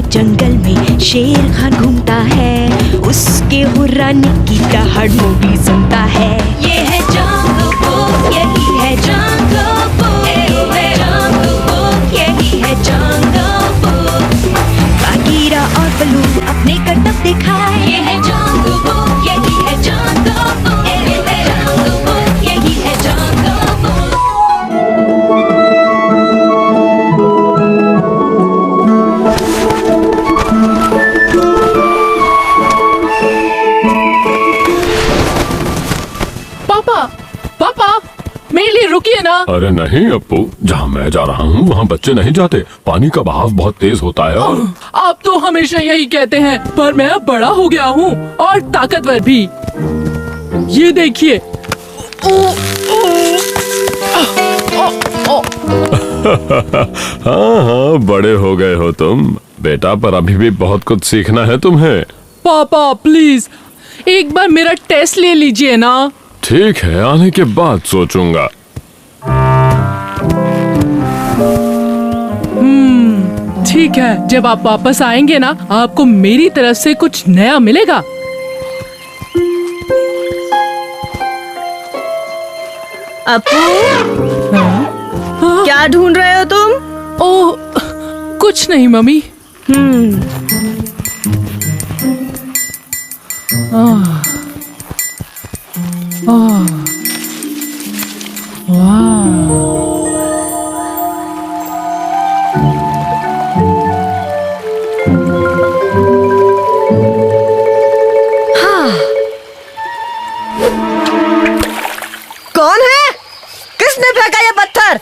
जंगल में शेर खान घूमता है, उसके हुर्राने की दहाड़ मूवी सुनता है। ये है जंगल बुक, यही है जंगल बुक, जंगल बुक, यही है जंगल बुक। बागीरा और बलू अपने करतब दिखाए, ये है जंगल बुक, यही है जंगल बुक, जंगल बुक, यही है जंगल बुक। पापा, मेरे लिए रुकिए ना। अरे नहीं अप्पू, जहाँ मैं जा रहा हूँ वहाँ बच्चे नहीं जाते। पानी का बहाव बहुत तेज होता है। आप तो हमेशा यही कहते हैं, पर मैं अब बड़ा हो गया हूँ और ताकतवर भी। ये देखिए। हाँ हाँ, बड़े हो गए हो तुम बेटा, पर अभी भी बहुत कुछ सीखना है तुम्हें। पापा प्लीज एक बार मेरा टेस्ट ले लीजिए ना। ठीक है, आने के बाद सोचूंगा। ठीक है, जब आप वापस आएंगे ना, आपको मेरी तरफ से कुछ नया मिलेगा। अप्पू, क्या ढूंढ रहे हो तुम? ओह, कुछ नहीं मम्मी। कौन है? किसने फेंका ये पत्थर?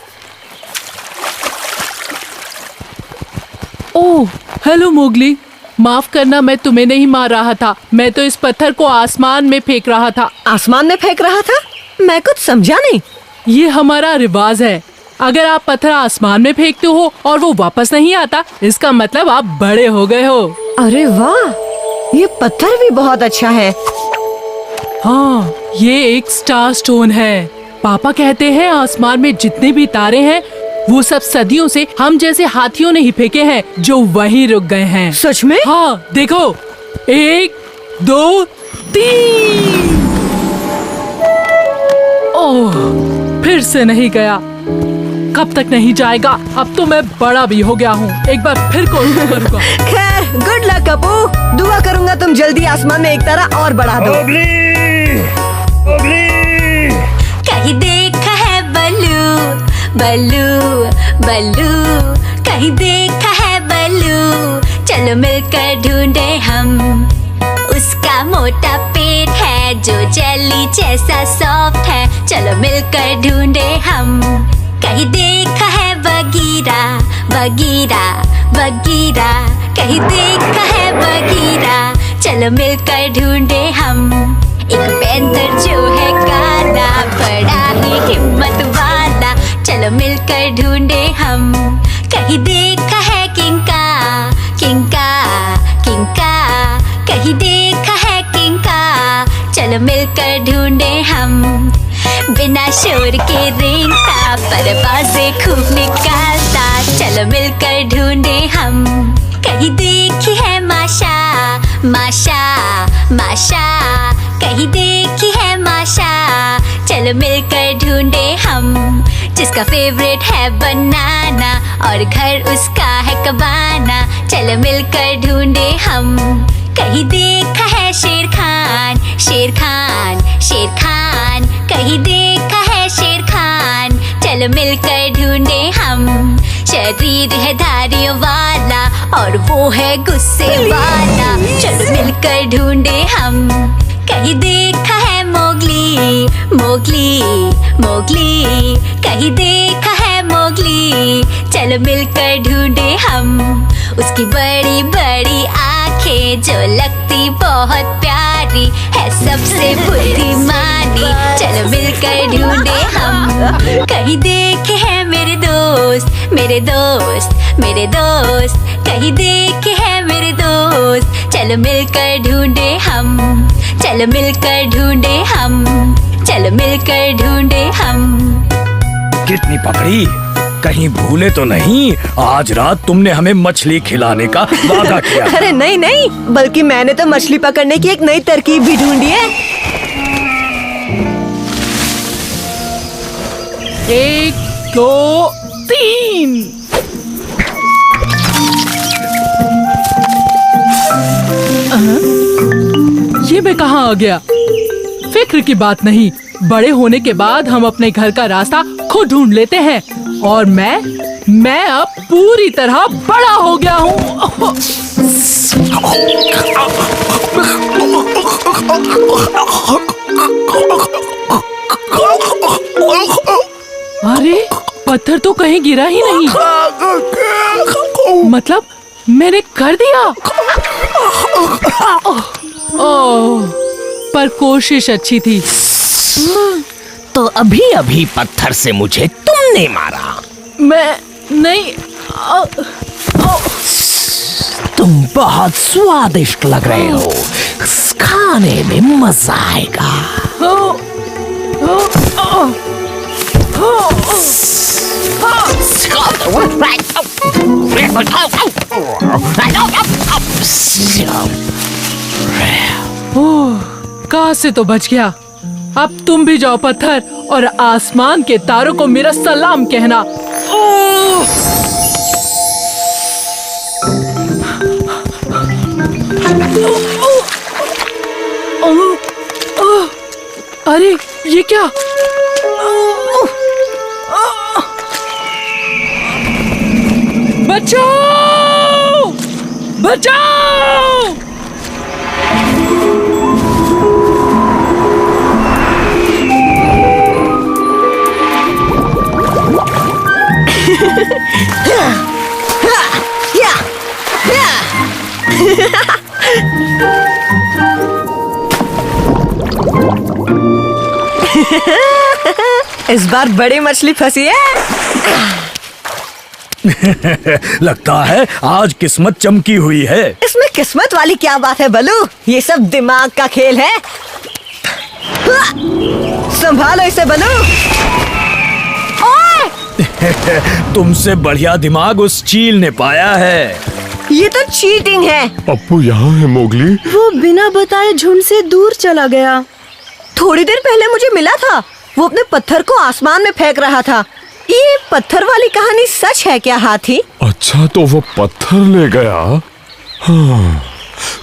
ओह, हेलो मोगली। माफ करना, मैं तुम्हें नहीं मार रहा था। मैं तो इस पत्थर को आसमान में फेंक रहा था। आसमान में फेंक रहा था? मैं कुछ समझा नहीं। ये हमारा रिवाज है। अगर आप पत्थर आसमान में फेंकते हो और वो वापस नहीं आता, इसका मतलब आप बड़े हो गए हो। अरे वाह, ये पत्थर भी बहुत अच्छा है। हाँ, ये एक स्टार स्टोन है। पापा कहते हैं आसमान में जितने भी तारे हैं वो सब सदियों से हम जैसे हाथियों ने ही फेंके हैं, जो वहीं रुक गए हैं। सच में? हाँ, देखो, 1 2 3। ओह, फिर से नहीं गया। कब तक नहीं जाएगा? अब तो मैं बड़ा भी हो गया हूँ। एक बार फिर कोशिश करूँगा। खैर, गुड लक अप्पू। दुआ करूंगा तुम जल्दी आसमान में एक तारा और बढ़ा दो। कहीं देखा है बल्लू, बल्लू, बल्लू, कहीं देखा है बल्लू। चलो मिलकर ढूंढे हम। उसका मोटा पेट है जो जेली जैसा सॉफ्ट है। चलो मिलकर ढूंढे हम। कहीं देखा है बगीरा, बगीरा, बगीरा, कहीं देखा है बगीरा। चलो मिलकर ढूंढे हम। एक पैंथर जो है काला, बड़ा ही हिम्मत वाला। चलो मिलकर ढूंढे हम। कहीं देखा है किंका, किंका, किंका, कहीं देखा है किंका। चलो मिलकर ढूंढे हम। बिना शोर के रेंगता, परवाज़ें खूब निकालता। चलो मिलकर ढूंढे हम। कहीं देखी है माशा, माशा, माशा, कहीं देखी है माशा। चलो मिलकर ढूंढे हम। जिसका फेवरेट है बनाना और घर उसका है कबाना। चलो मिलकर ढूंढे हम। कहीं देखा है शेर खान, शेर खान, शेर खान, कहीं देखा है शेर खान। चलो मिलकर ढूंढे हम। शरीर है धारियों वाला और वो है गुस्से वाला। चलो मिलकर ढूंढे हम। कहीं देखा है मोगली, मोगली, मोगली, कहीं देखा है मोगली। चलो मिलकर ढूंढे हम। उसकी बड़ी बड़ी आंखें जो लगती बहुत प्यारी है, सबसे बुद्धिमानी। चलो मिलकर ढूंढे हम। कहीं देखे हैं मेरे दोस्त, मेरे दोस्त, मेरे दोस्त, कहीं देखे हैं मेरे दोस्त। चलो मिलकर ढूंढे हम। चलो मिलकर ढूंढे हम। चलो मिलकर ढूंढे हम। कितनी पकड़ी, कहीं भूले तो नहीं, आज रात तुमने हमें मछली खिलाने का वादा किया। अरे नहीं नहीं, बल्कि मैंने तो मछली पकड़ने की एक नई तरकीब भी ढूंढी है। 1 2 3। ये मैं कहाँ आ गया? फिक्र की बात नहीं, बड़े होने के बाद हम अपने घर का रास्ता खुद ढूंढ लेते हैं। और मैं अब पूरी तरह बड़ा हो गया हूँ। अरे पत्थर तो कहीं गिरा ही नहीं। मतलब मैंने कर दिया। ओह, पर कोशिश अच्छी थी। तो अभी अभी पत्थर से मुझे तुमने मारा। मैं नहीं। तुम बहुत स्वादिष्ट लग रहे हो, खाने में मजा आएगा। ओह, कहाँ से तो बच गया। अब तुम भी जाओ पत्थर, और आसमान के तारों को मेरा सलाम कहना। ओह! अरे ये क्या? बचाओ! बचाओ! इस बार बड़ी मछली फंसी है। लगता है आज किस्मत चमकी हुई है। इसमें किस्मत वाली क्या बात है बलू, ये सब दिमाग का खेल है। संभालो इसे बलू। ओए! तुमसे बढ़िया दिमाग उस चील ने पाया है। ये तो चीटिंग है। अप्पू यहाँ है मोगली। वो बिना बताए झुंड से दूर चला गया। थोड़ी देर पहले मुझे मिला था, वो अपने पत्थर को आसमान में फेंक रहा था। ये पत्थर वाली कहानी सच है क्या हाथी? अच्छा, तो वो पत्थर ले गया। हाँ,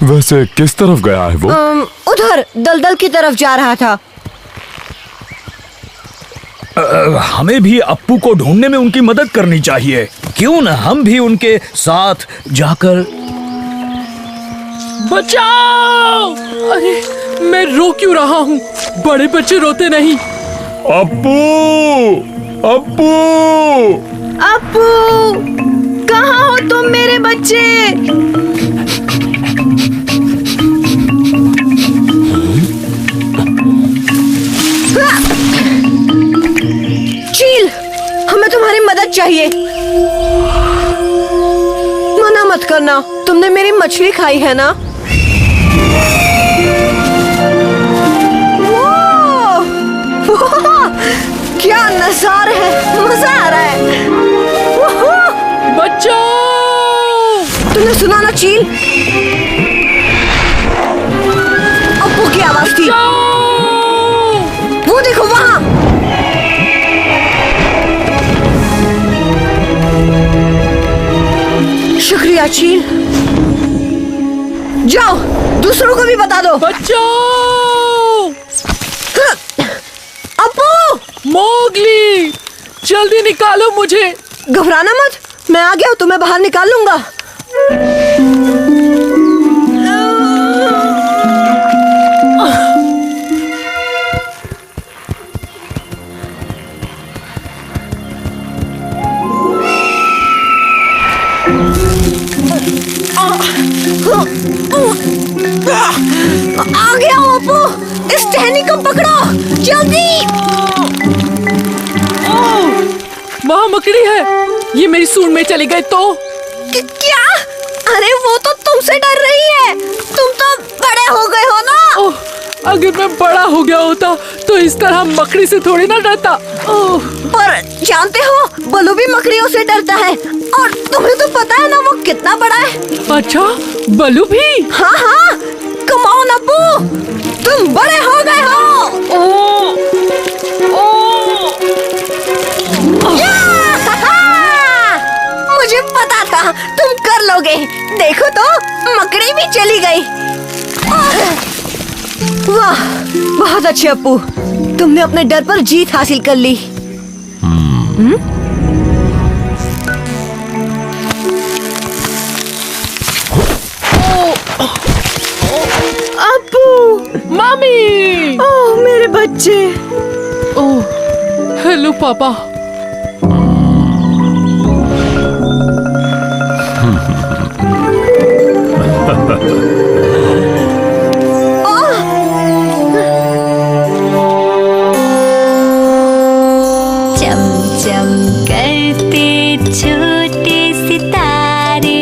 वैसे किस तरफ गया है वो? उधर दलदल की तरफ जा रहा था। हमें भी अप्पू को ढूंढने में उनकी मदद करनी चाहिए। क्यों न हम भी उनके साथ जाकर। बचाओ! अरे मैं रो क्यों रहा हूँ? बड़े बच्चे रोते नहीं। अप्पू! अप्पू! अप्पू, कहाँ हो तुम मेरे बच्चे? चील, हमें तुम्हारी मदद चाहिए। मना मत करना, तुमने मेरी मछली खाई है ना? क्या नजारा है, मजा आ रहा है। बचाओ! तुमने सुना ना चील? अप्पू की आवाज थी। वो देखो वहां। शुक्रिया चील। जाओ, दूसरों को भी बता दो। बचाओ! अप्पू! मोगली, जल्दी निकालो मुझे। घबराना मत, मैं आ गया हूं, तुम्हें बाहर निकाल लूंगा। आ गया हूं अप्पू, इस टहनी को पकड़ो जल्दी। वहाँ मकड़ी है, ये मेरी सूंड में चली गई तो? क्या? अरे वो तो तुमसे डर रही है, तुम तो बड़े हो गए हो ना। ओह, अगर मैं बड़ा हो गया होता तो इस तरह मकड़ी से थोड़ी ना डरता। ओह। पर जानते हो, बलू भी मकड़ियों से डरता है और तुम्हें तो पता है ना वो कितना बड़ा है। अच्छा, बलू भी? हाँ हाँ, कम ऑन अप्पू, तुम बड़े हो गए हो। मुझे पता था तुम कर लोगे। देखो तो, मकड़ी भी चली गई। वाह, बहुत अच्छे अप्पू, तुमने अपने डर पर जीत हासिल कर ली। अप्पू, मम्मी! ओह मेरे बच्चे। ओह, हेलो पापा। चमचम करते छोटे सितारे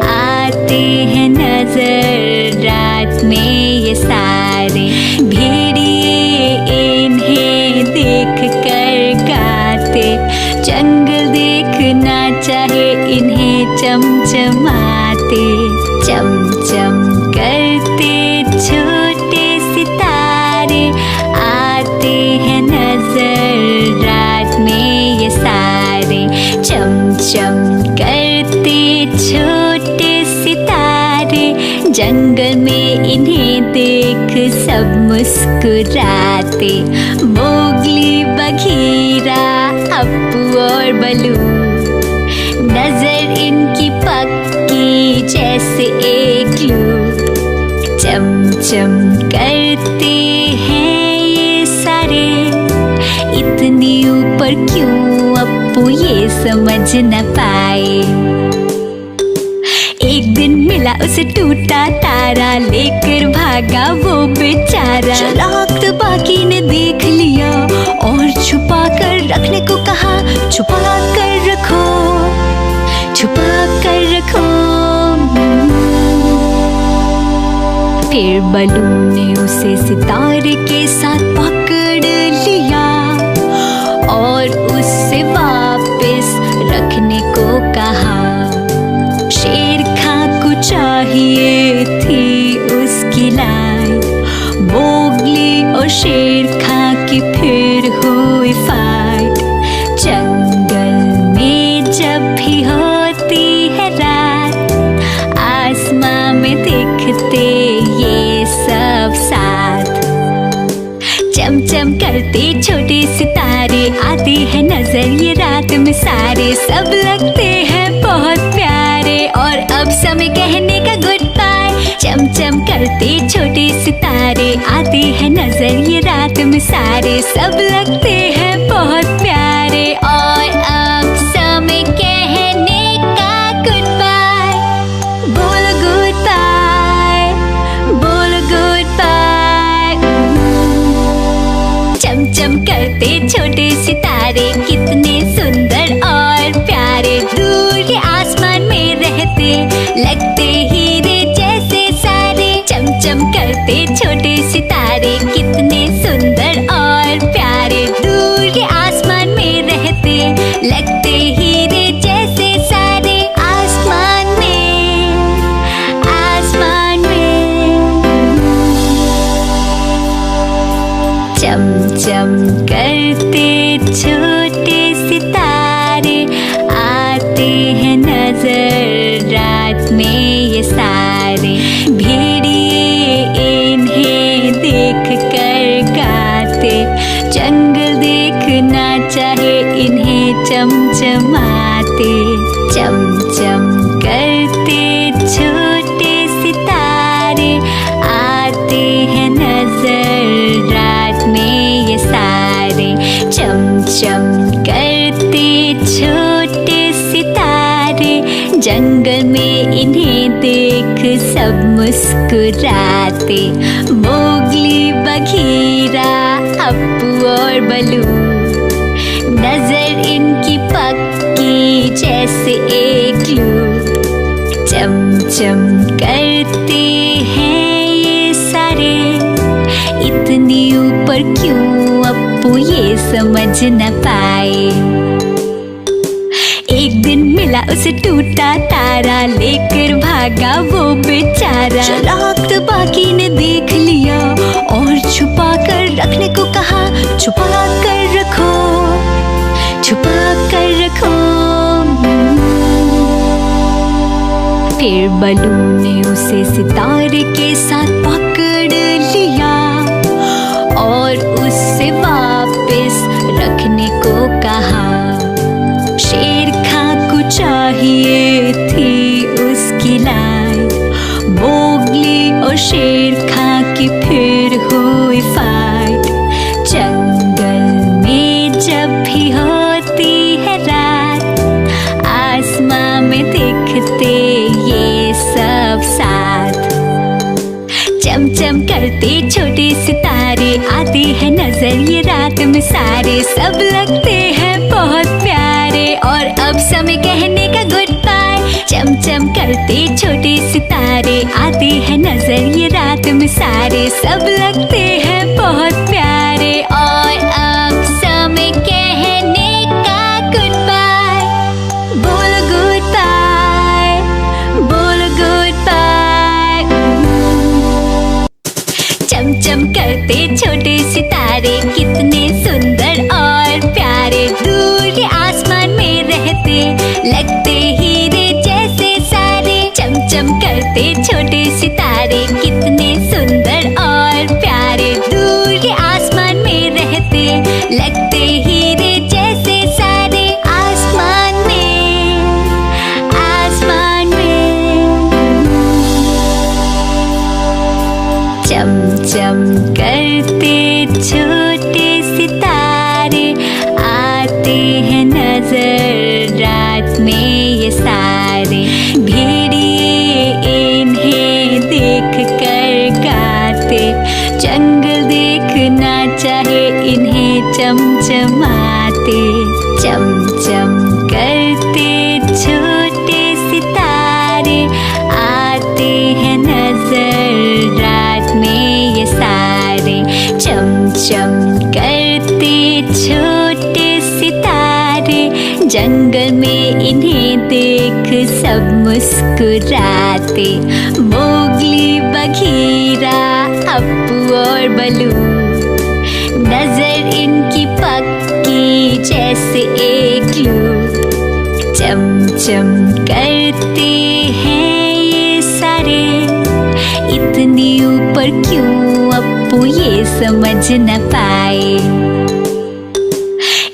आते हैं नजर रात में ये सारे, भेड़िए इन्हें देख कर गाते, जंगल देखना चाहे इन्हें चमचमाते। चमचम करते छोटे सितारे आते हैं नजर रात में ये सारे, चमचम करते छोटे सितारे, जंगल में इन्हें देख सब मुस्कुराते। मोगली, बघीरा, अप्पू और बलू, नजर इनकी पक्की जैसे एक लू। चमचम करते हैं ये सारे, इतनी ऊपर क्यों अप्पू ये समझ न पाए। एक दिन मिला उसे टूटा तारा, लेकर भागा वो बेचारा। चालाक बाकी ने देख लिया और छुपा कर रखने को कहा। छुपा कर रखो, छुपा कर रखो। फिर बलू ने उसे सितारे के साथ पकड़ लिया और उससे वापस रखने को कहा। शेर खां को चाहिए थी उसकी लाइन, मोगली और शेर खां की फिर हुई फाइट। जंगल में जब भी होती है रात, आसमां में दिखते ये सब साथ। चमचम करते छोटे सितारे आते हैं नजर ये रात में सारे, सब लगते हैं बहुत प्यारे और अब समय कहने का गुड बाय। चमचम करते छोटे सितारे आते हैं नजर ये रात में सारे, सब लगते हैं बहुत प्यारे और अब समय कहने का गुड बाय। बोलो गुड बाय, बोलो गुड बाय। चमचम करते छोटे सितारे कितने सुंदर और प्यारे, दूर के आसमान में रहते लगते हीरे जैसे सारे। चमचम करते छोटे सितारे कितने सुंदर और प्यारे, दूर के आसमान में रहते लगते हीरे जैसे सारे। आसमान में, आसमान में। चमचम करते छोटे सितारे आते हैं नजर रात में ये सारे, भेड़िए इन्हें देख कर गाते, जंगल देखना चाहे इन्हें चमचमाते। चमचम करते छोटे सितारे आते हैं नजर रात में ये सारे, चमचम करते छोटे सितारे, जंगल में इन्हें देख सब मुस्कुराते। मोगली, बघीरा, अप्पू और बलू, नजर इनकी पक्की जैसे एक लू। चमचम करते हैं ये सारे, इतनी ऊपर क्यों अप्पू ये समझ न पाए। एक दिन मिला उसे टूटा तारा, लेकर भागा वो बेचारा। चालाक बाकी ने देख लिया और छुपा कर रखने को कहा। छुपा कर रखो, छुपा कर रखो। फिर बलू ने उसे सितारे के साथ पकड़ लिया और उससे वापस रखने को कहा। शेर खां को चाहिए थी उसकी लाइफ। मोगली और शेर खां की फिर हुई फाइट। जंगल में जब भी होती है रात, आसमां में दिखते ये सब साथ। चमचम करते छोटे सितारे, आते हैं नजर ये रात में सारे। सब लगते हैं बहुत प्यारे और अब समय कहने का गुड बाय। चमचम करते छोटे सितारे, आते हैं नजर ये रात में सारे। सब लगते हैं बहुत प्यारे और अब समय कहने का गुड बाय। बोलो गुड बाय, बोलो गुड बाय। चमचम करते छोटे सितारे, कितने सुंदर और प्यारे। दूर आसमान में रहते, लगते हीरे जैसे सारे। चमचम करते छोटे सितारे, कितने सुंदर और प्यारे। दूर आसमान में रहते, लगते हीरे जैसे सारे। आसमान में, आसमान में। चमचम करते छोटे सितारे, आते हैं नजर रात में ये सारे। भेड़िए इन्हें देख कर गाते, जंगल देखना चाहे इन्हें चमचमाते। चमचम करते छोटे सितारे, आते हैं नजर रात में ये सारे। चमचम करते छोटे सितारे, जंगल में इन्हें देख सब मुस्कुराते। मोगली, बघीरा, अप्पू और बलू, नजर इनकी पक्की जैसे एक ग्लू। चमचम करते हैं ये सारे, इतनी ऊपर क्यों अप्पू ये समझ न पाए।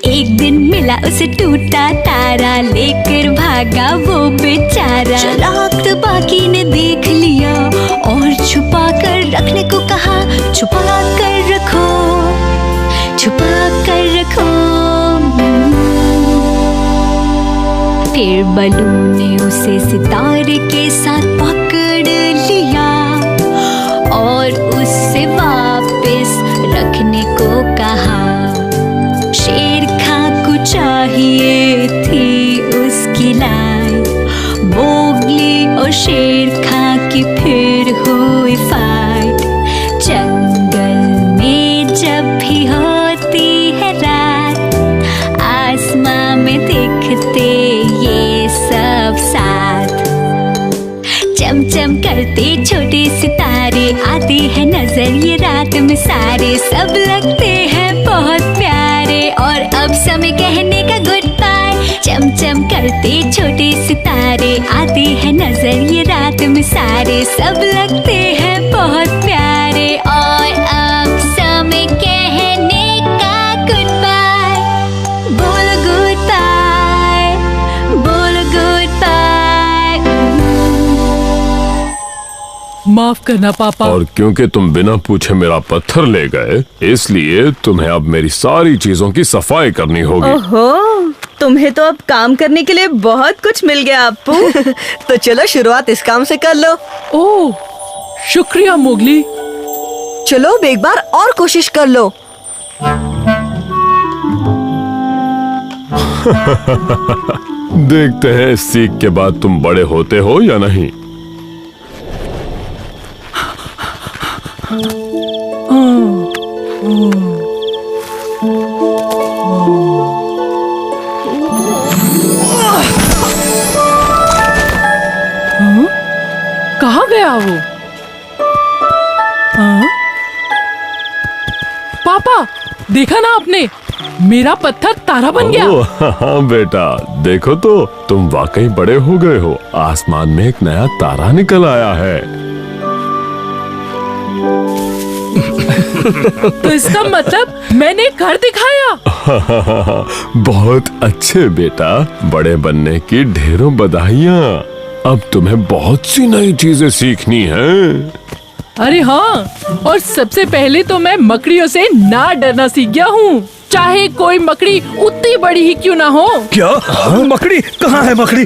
एक दिन मिला उसे टूटा तारा, लेकर भागा वो बेचारा। चालाक बाकी ने देख लिया और छुपा कर रखने को कहा। छुपा कर रखो, छुपा कर रखो। फिर बलू ने उसे सितारे के साथ पकड़ लिया और उससे वापस रखने को कहा। शेर खां को चाहिए थी उसकी लाइफ। मोगली और शेर खां की फिर हुई फाइट। जंगल में जब भी होती है रात, आसमां में दिखते ये सब साथ। चमचम करते छोटे सितारे, आते हैं नजर ये रात में सारे। सब लगते हैं बहुत प्यारे और अब समय कहने का गुड बाय। चमचम करते छोटे सितारे, आते हैं नजर ये रात में सारे। सब लगते हैं बहुत प्यारे और अब समय कहने का गुड बाय। बोलो गुड बाय, बोलो गुड बाय। माफ करना पापा। और क्योंकि तुम बिना पूछे मेरा पत्थर ले गए, इसलिए तुम्हें अब मेरी सारी चीजों की सफाई करनी होगी। ओहो, तुम्हें तो अब काम करने के लिए बहुत कुछ मिल गया अप्पू। तो चलो शुरुआत इस काम से कर लो। ओह, शुक्रिया मोगली। चलो अब एक बार और कोशिश कर लो। देखते हैं इस सीख के बाद तुम बड़े होते हो या नहीं। कहाँ गया वो? हाँ? पापा, देखा ना आपने, मेरा पत्थर तारा बन गया। हाँ बेटा, देखो तो तुम वाकई बड़े हो गए हो। आसमान में एक नया तारा निकल आया है। तो इसका मतलब मैंने घर दिखाया। बहुत अच्छे बेटा, बड़े बनने की ढेरों बधाइयाँ। अब तुम्हें बहुत सी नई चीजें सीखनी हैं। अरे हाँ, और सबसे पहले तो मैं मकड़ियों से ना डरना सीख गया हूँ, चाहे कोई मकड़ी उतनी बड़ी ही क्यों ना हो। क्या? मकड़ी? कहाँ है मकड़ी?